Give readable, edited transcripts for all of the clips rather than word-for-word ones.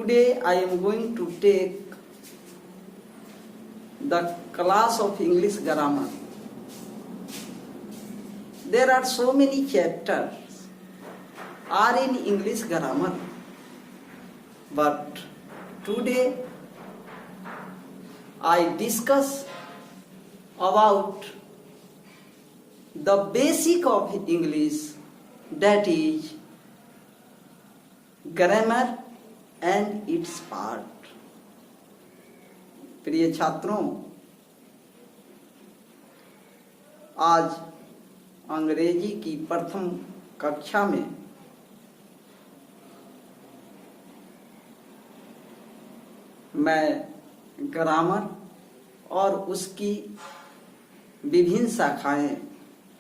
Today I am going to take the class of English grammar. There are so many chapters are in English grammar, but today I discuss about the basic of English, that is grammar and its part. प्रिय छात्रों, आज अंग्रेजी की प्रथम कक्षा में मैं grammar और उसकी विभिन्न शाखाएं,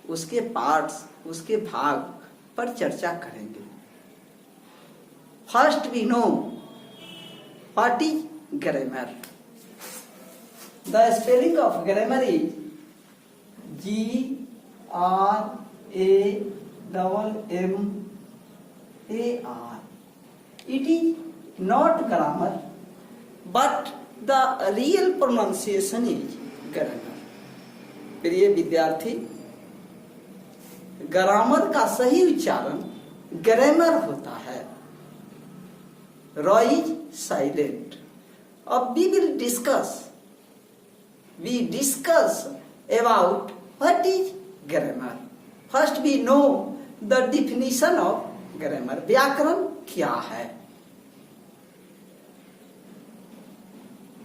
उसके पार्ट्स, उसके भाग पर चर्चा करेंगे. First we know what is grammar. The spelling of grammar is GRAMMAR. It is not grammar, but the real pronunciation is grammar. प्रिय विद्यार्थी, ग्रामर का सही उच्चारण ग्रामर होता है. र इज साइलेंट. अब we discuss about what is grammar. First we know the definition of grammar. व्याकरण क्या है?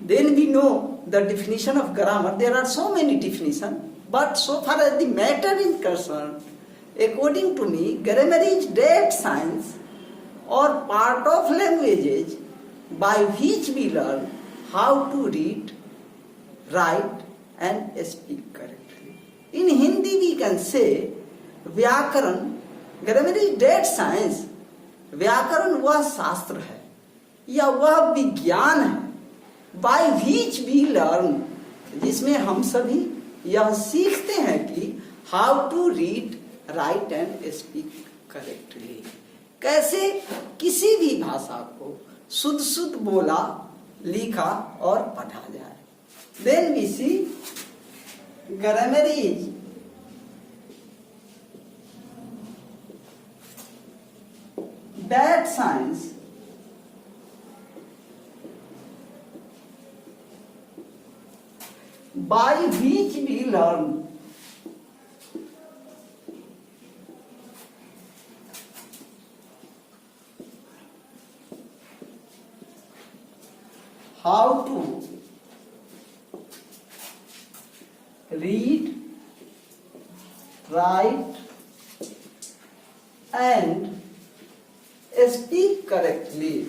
Then we know the definition of grammar. There are so many definitions, but so far as the matter is concerned, according to me, grammar is that science or part of languages by which we learn how to read, write and speak correctly. In Hindi we can say व्याकरण. Grammar is that science. व्याकरण वह शास्त्र है या वह विज्ञान है by which we learn, जिसमें हम सभी यह सीखते हैं कि how to read, write and speak correctly. कैसे किसी भी भाषा को शुद्ध शुद्ध बोला, लिखा और पढ़ा जाए. Then we see grammar is that science by which we learn how to read, write and speak correctly.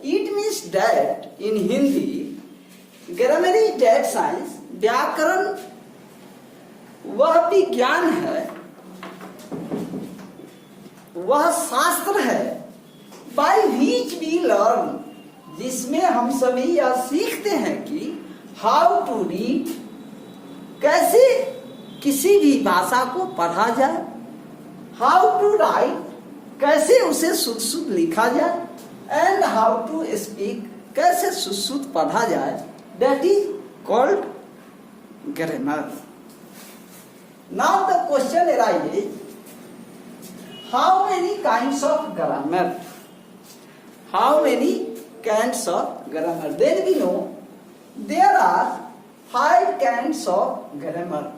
It means that in Hindi, grammar is that science. व्याकरण वह विज्ञान है, वह शास्त्र है by which we learn, जिसमें हम सभी यह सीखते हैं कि how to read, कैसे किसी भी भाषा को पढ़ा जाए, how to write, कैसे उसे शुद्ध शुद्ध लिखा जाए, and how to speak, कैसे शुद्ध शुद्ध पढ़ा जाए. That is called grammar. Now the question arises, how many kinds of grammar? How many kinds of grammar? Then we know there are 5 kinds of grammar.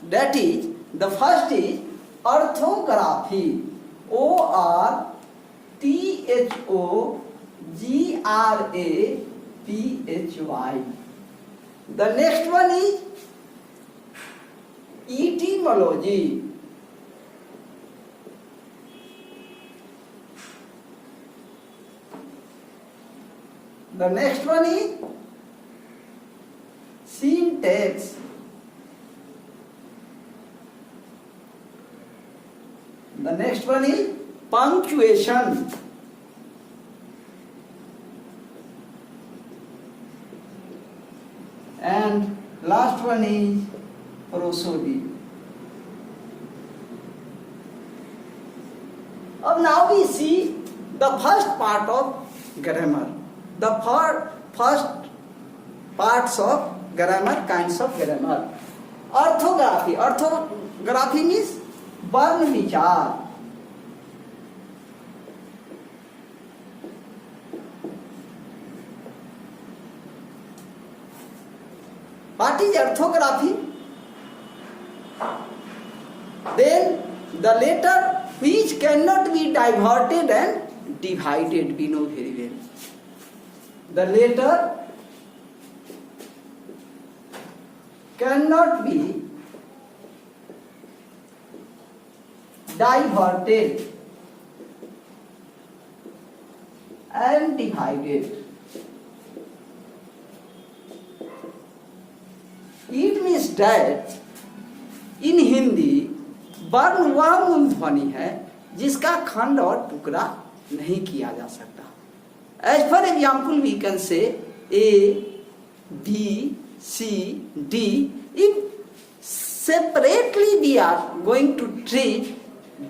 That is, the first is orthography. ORTHOGRAPHY. The next one is etymology. The next one is syntax. The next one is punctuation. And last one is prosody. Now we see the first part of grammar. The first parts of grammar, kinds of grammar. Orthography. Orthography means वर्ण विचार. What is orthography? Then the letter which cannot be diverted and divided, we know very well. The letter cannot be diverted and divided. It means that in Hindi वर्ण वह मूल ध्वनि है जिसका खंड और टुकड़ा नहीं किया जा सकता. As for example, we can say A, B, C, D. If separately we are going to treat,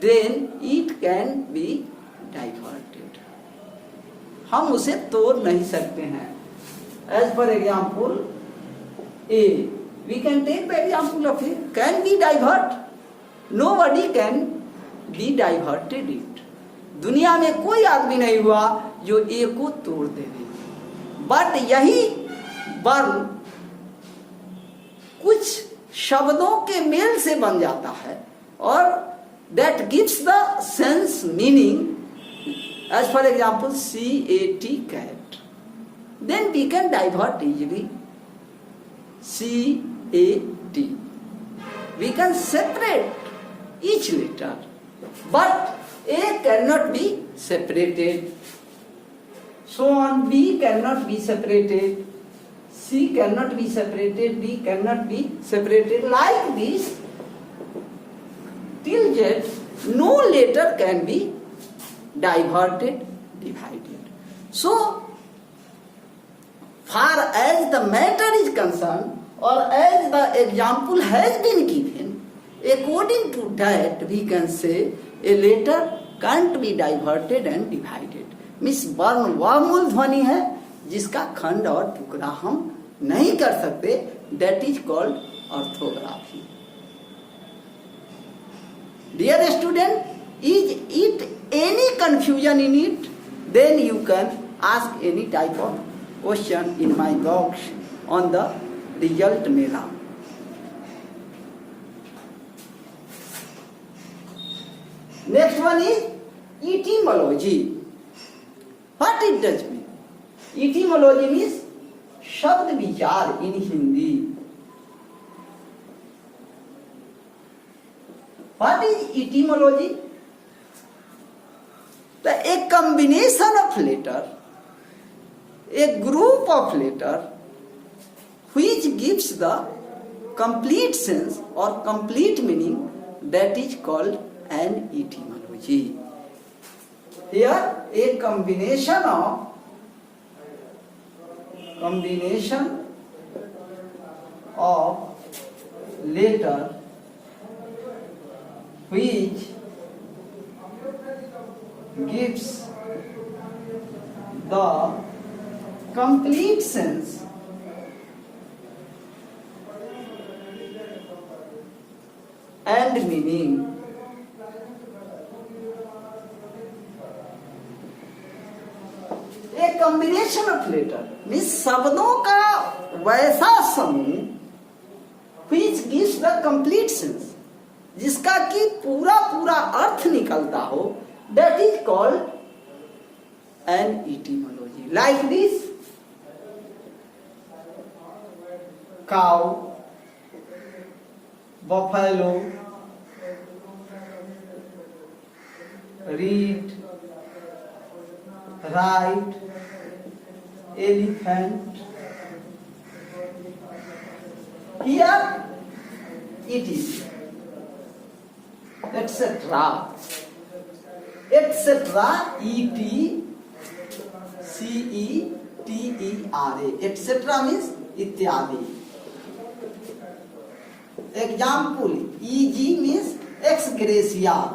then it can be diverted. हम उसे तोड़ नहीं सकते हैं. As for example, A. We can take the example of A. Can we divert? Nobody can be diverted it. दुनिया में कोई आदमी नहीं हुआ जो ए को तोड़ दे. बट यही वर्ण कुछ शब्दों के मेल से बन जाता है और that gives the sense meaning. As for example, CAT, cat. Then we can divert easily. CAT. We can separate each letter, but A cannot be separated. So on, B cannot be separated, C cannot be separated, D cannot be separated. Like this, till Z, no letter can be diverted, divided. So, far as the matter is concerned, or as the example has been given, according to that we can say a letter can't be diverted and divided. Means वर्ण वह मूल ध्वनि है जिसका खंड और टुकड़ा हम नहीं कर सकते. That is called orthography. Dear student, is it any confusion in it? Then you can ask any type of question in my box on the result mela. Next one is etymology. What it does mean? Etymology means शब्द विचार in Hindi. What is etymology? A combination of letter, a group of letter which gives the complete sense or complete meaning, that is called an etymology. Here a combination of letter which gives the complete sense and meaning. A combination of letter means शब्दों का वैसा समूह which gives the complete sense, जिसका कि पूरा पूरा अर्थ निकलता हो, that is called an etymology. Like this, cow, buffalo, reed, right, elephant. Here it is, etc. etc. etc. means इत्यादि. Example, EG means ex gratia.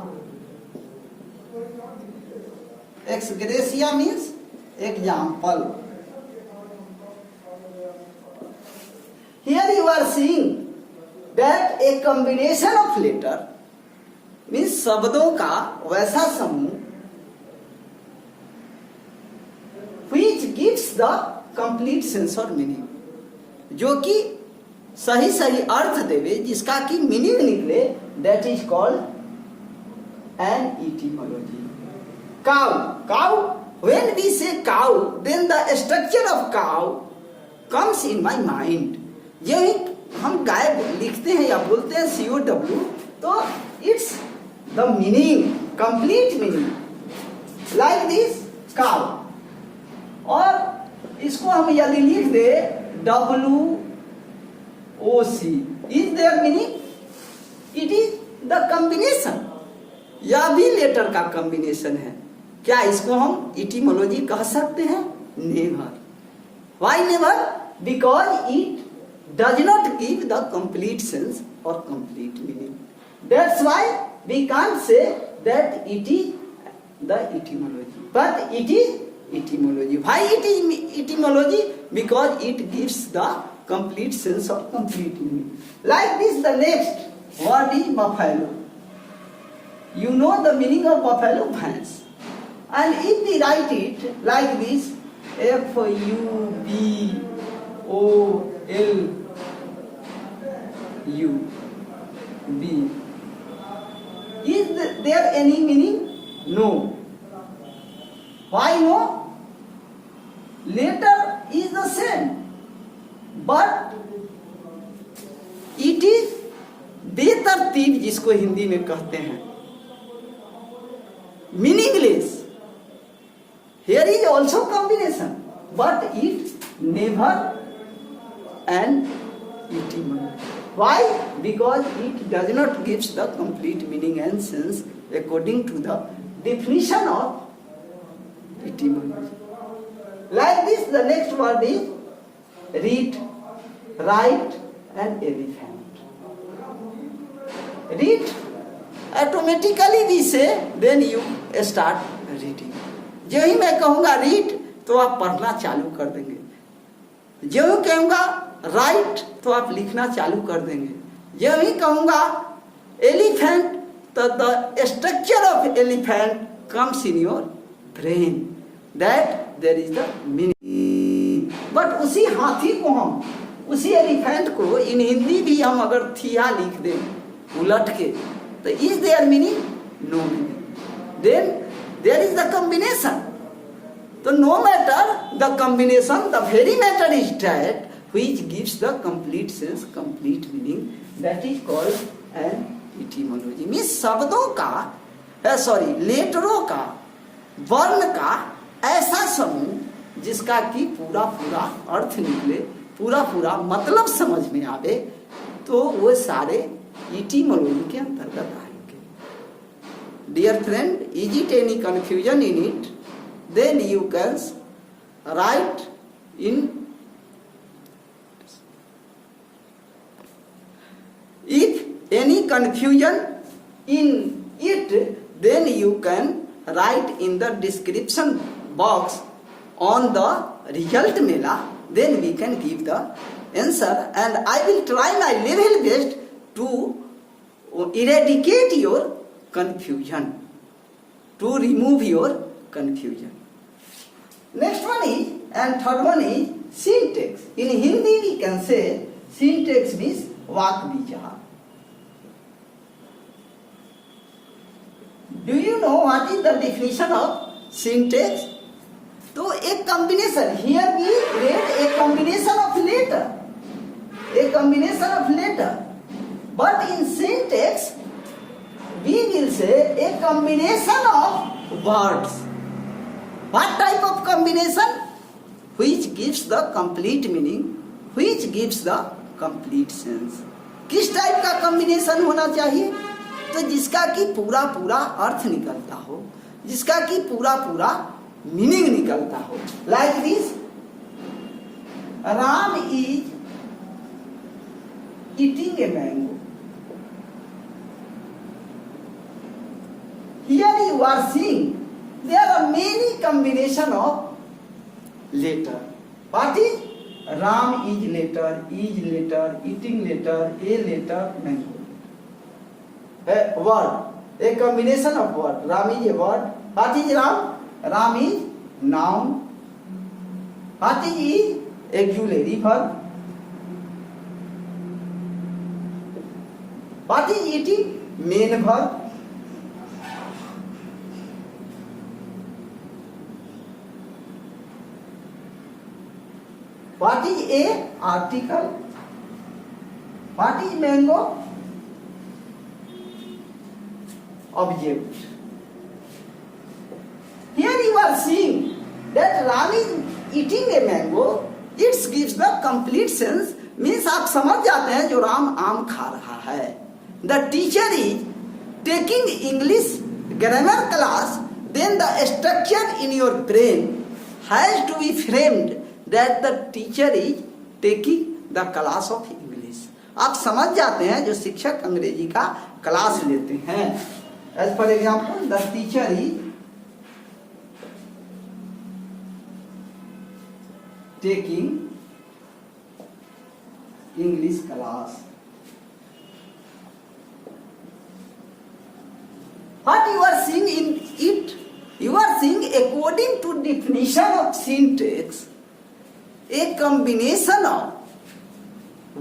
Ex gratia means example. Here you are seeing that a combination of letter means शब्दों का वैसा समूह which gives the complete sense or meaning, जो कि सही सही अर्थ देवे, जिसका कि मीनिंग निकले, that is called an etymology. Cow. When we say cow, then the structure of cow comes in my mind. ये हम गाय लिखते हैं या बोलते हैं COW, तो it's the meaning, complete meaning, like this cow. और इसको हम यदि लिख दे WOC, is their meaning? It is the combination. यह भी लेटर का कॉम्बिनेशन है. क्या इसको हम इटिमोलॉजी कह सकते हैं? Never. Why never? Because it does not give the complete sense or complete meaning. That's why we can't say that it is the etymology, but it is etymology. Why it is etymology? Because it gives the complete sense or complete meaning. Like this, the next word is buffalo. You know the meaning of buffalo? Fence. And if we write it like this, FUBOLU, is there any meaning? No. Why no? Letter is the same, but it is बेतरतीब, जिसको हिंदी में कहते हैं, meaningless. Here is also combination, but it never an etymology. Why? Because it does not give the complete meaning and sense according to the definition of etymology. Like this, the next word is read, write, and elephant. Read, automatically we say, then you start reading. जो ही मैं कहूँगा read तो आप पढ़ना चालू कर देंगे. जो ही कहूँगा राइट तो आप लिखना चालू कर देंगे. जो ही कहूँगा एलिफेंट तो the structure of elephant comes in your brain, that there is the meaning. But उसी हाथी को हम, उसी एलिफेंट को इन हिंदी भी हम अगर थिया लिख दें उलट के, तो is there meaning? No meaning. Then there is the combination. So no matter the combination, the very matter is that which gives the complete sense, complete meaning, that is called an etymology. Means शब्दों का लेटरों का, वर्ण का ऐसा समूह जिसका कि पूरा पूरा अर्थ निकले, पूरा पूरा मतलब समझ में आवे, तो वो सारे इटिमोलॉजी के अंतर्गत आएंगे. Dear friend, is it any confusion in it? Then you can write in. If any confusion in it, then you can write in the description box on the result mela. Then we can give the answer, and I will try my level best to eradicate your confusion, to remove your confusion. Next one is, and third one is syntax. In Hindi we can say syntax means vak bija. Do you know what is the definition of syntax? तो एक combination, here we read a combination of letter, but in syntax we will say a combination of words. What type of combination? Which gives the complete meaning, which gives the complete sense. किस type का combination होना चाहिए? तो जिसका कि पूरा पूरा अर्थ निकलता हो, जिसका कि पूरा पूरा मीनिंग निकलता हो. Like this, Ram is eating a mango. Here you are seeing there are many combination of letter. What is? Ram is letter, eating letter, a letter, mango. A word, a combination of word. Ram is a word. What is Ram? Ram is noun. What is auxiliary verb? What is eating? Main verb. What is a? Article. What is mango? Object. Here you are seeing that Ram is eating a mango. It gives the complete sense. Means आप समझ जाते हैं जो राम आम खा रहा है. The teacher is taking English grammar class. Then the structure in your brain has to be framed that the teacher is taking the class of English. आप समझ जाते हैं जो शिक्षक अंग्रेजी का क्लास लेते हैं. As for example, the teacher is taking English class. What you are seeing in it, you are seeing according to definition of syntax, a combination of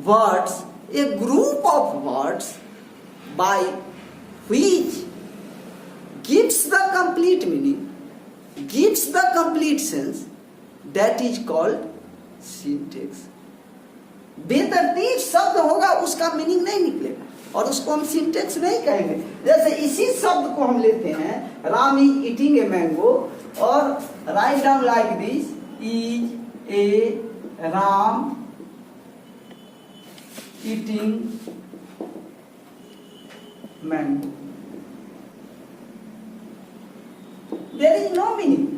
words, a group of words by which gives the complete meaning, gives the complete sense, that is called syntax. बेतरतीब शब्द होगा उसका meaning नहीं निकलेगा और उसको हम syntax नहीं कहेंगे. जैसे इसी शब्द को हम लेते हैं Ram is eating a mango और write down like this is a Ram eating mango. There is no meaning.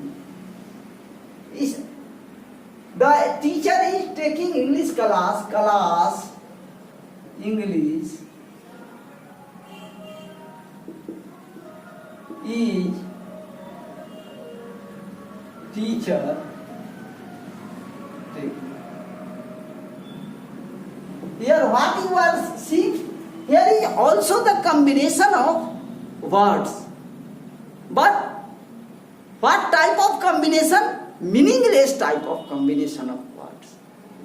The teacher is taking English class, English is teacher taking. Here what you are seeing, here is also the combination of words. But what type of combination? Meaningless type of combination of words,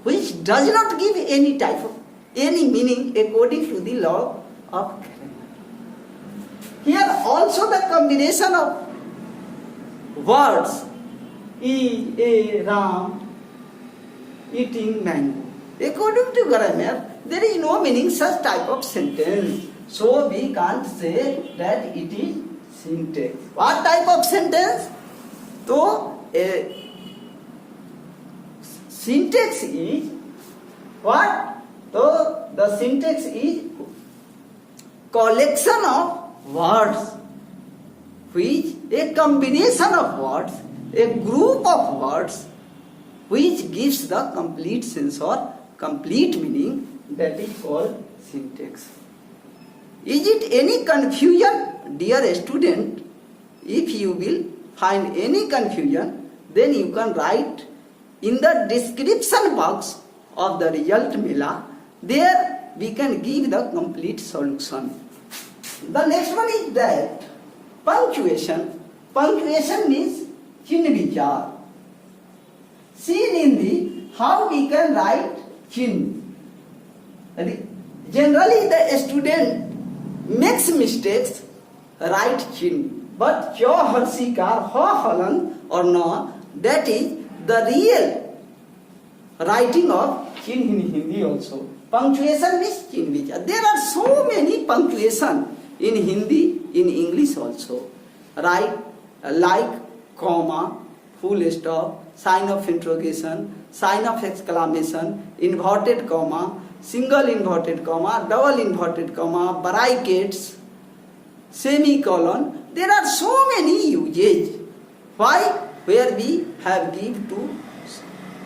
which does not give any type of any meaning according to the law of grammar. Here also the combination of words is a Ram eating mango. According to grammar, there is no meaning such type of sentence. So we can't say that it is syntax. What type of sentence? So syntax is what? So the syntax is collection of words, which a combination of words, a group of words, which gives the complete sense or complete meaning, that is called syntax. Is it any confusion, dear student? If you will find any confusion, then you can write in the description box of the result mela. There we can give the complete solution. The next one is that punctuation. Punctuation means chin vichar. See in the how we can write chin. Generally the student makes mistakes, write chin. But kya harsikar, ha halan or na, that is the real writing of chin in Hindi also. Punctuation means chin vichar. There are so many punctuation in Hindi, in English also. Right, like comma, full stop, sign of interrogation, sign of exclamation, inverted comma, single inverted comma, double inverted comma, brackets, semicolon. There are so many usages. Why? Where we have give to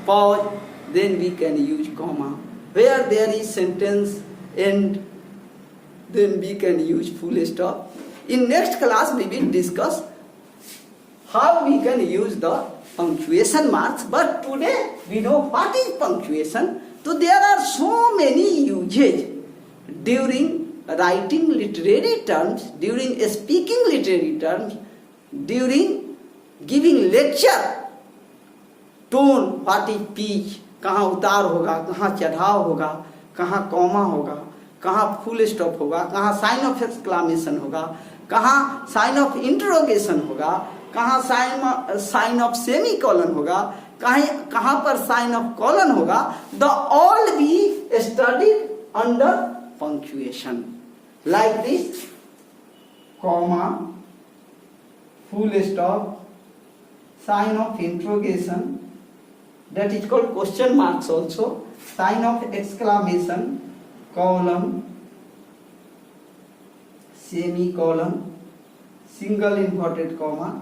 pause, then we can use comma. Where there is sentence and then we can use full stop. In next class we will discuss how we can use the punctuation marks, but today we know what is punctuation. So there are so many uses during writing literary terms, during speaking literary terms, during giving lecture. Tone, what is pitch, कहाँ उतार होगा, कहाँ चढ़ाव होगा, कहाँ comma होगा, कहाँ full stop होगा, कहाँ साइन ऑफ एक्सक्लामेशन होगा, कहाँ साइन ऑफ इंटरोगेशन होगा, कहाँ साइन ऑफ सेमी कॉलन होगा, कहाँ पर साइन ऑफ कॉलन होगा. The all be studied under punctuation like this: comma, full stop, sign of interrogation, that is called question marks also, sign of exclamation, colon, semicolon, single inverted comma,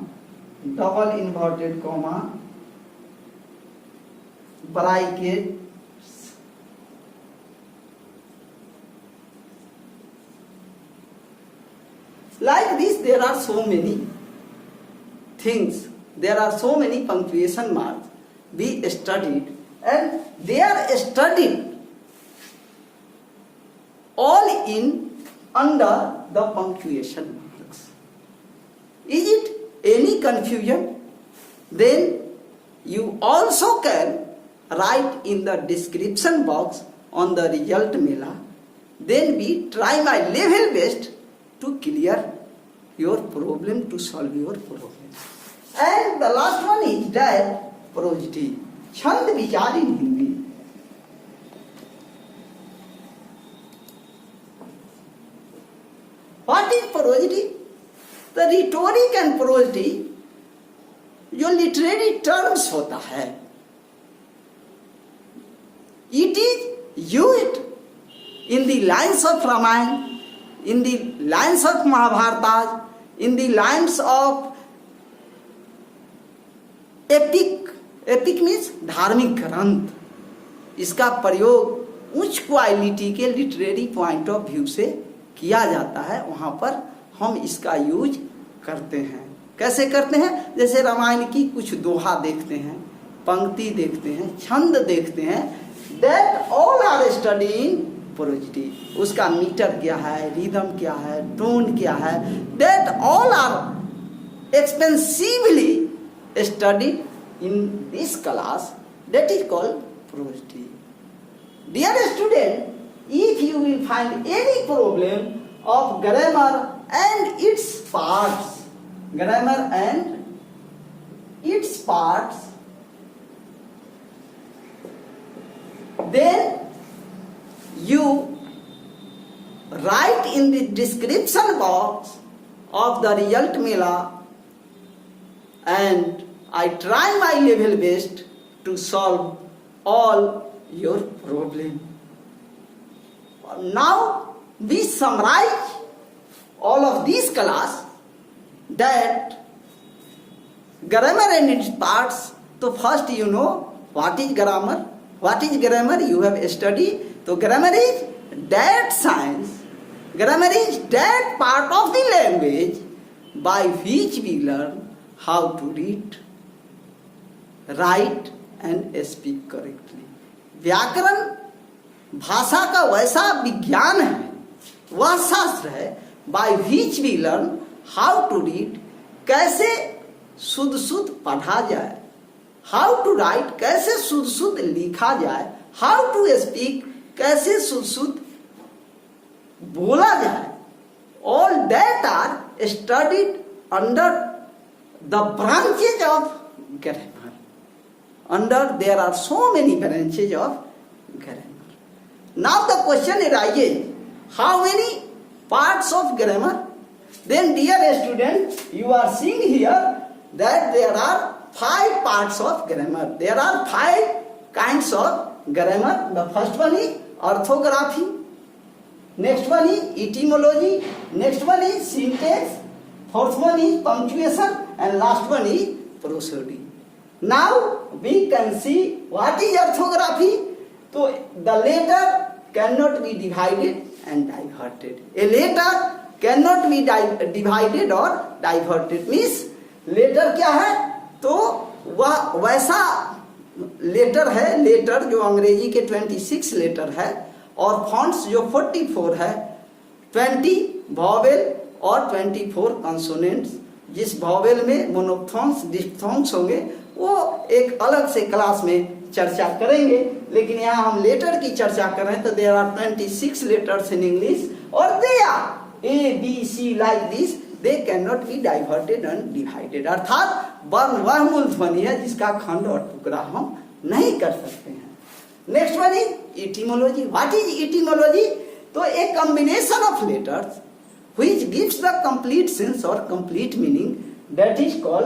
double inverted comma, brackets, like this. There are so many things. There are so many punctuation marks we studied, and they are studied all in under the punctuation marks. Is it any confusion? Then you also can write in the description box on the result mailer. Then we try my level best to clear your problem, to solve your problem. And the last one is that prosody, छंद विचार in Hindi. What is prosody? The rhetoric and prosody जो literary terms होता है, it is used in the lines of Ramayana, in the lines of Mahabharata, in the lines of epic means धार्मिक ग्रंथ. इसका प्रयोग उच्च क्वालिटी के literary point of view से किया जाता है. वहाँ पर हम इसका यूज करते हैं. कैसे करते हैं? जैसे रामायण की कुछ दोहा देखते हैं, पंक्ति देखते हैं, छंद देखते हैं. That all are study in prosody. उसका मीटर क्या है, रिदम क्या है, टोन क्या है, that all are expensively studied in this class. That is called prosody. Dear student, if you will find any problem of grammar and its parts, then you write in the description box of the result mailer, and I try my level best to solve all your problem. Now we summarize all of this class, that grammar and its parts. So first you know what is grammar. What is grammar? You have studied. So grammar is that science. Grammar is that part of the language by which we learn how to read, write and speak correctly. व्याकरण भाषा का वैसा विज्ञान है, वह शास्त्र है by which we learn how to read, कैसे शुद्ध पढ़ा जाए, how to write, कैसे शुद्ध लिखा जाए, how to speak, कैसे शुद्ध बोला जाए. All that are studied under the branches of grammar. There are so many branches of grammar. Now the question arises, how many parts of grammar? Then dear student, you are seeing here that there are 5 parts of grammar. There are 5 kinds of grammar. The first one is orthography. Next one is etymology. Next one is syntax. Fourth one is punctuation. And last one is prosody. Now we can see what is orthography. So the letter cannot be divided and diverted. A letter cannot be divided or diverted. Means letter क्या है, तो वह वैसा letter है, letter जो अंग्रेजी के 26 letter है और फॉन्ट्स जो 44 है, 20 वॉवेल और 24 कंसोनेंट्स, जिस वॉवेल में मोनोफ्थोन्स डिफ्थोन्स होंगे वो एक अलग से क्लास में चर्चा करेंगे, लेकिन यहाँ हम लेटर की चर्चा कर रहे हैं। तो there are 26 letters in English और they are A B C like this, they can not be diverted and divided. अर्थात वर्ण वह मूल ध्वनि है जिसका खंड और टुकड़ा हम नहीं कर सकते हैं। Next one is etymology. What is etymology? तो a combination of letters which gives the complete sense और complete meaning, that is called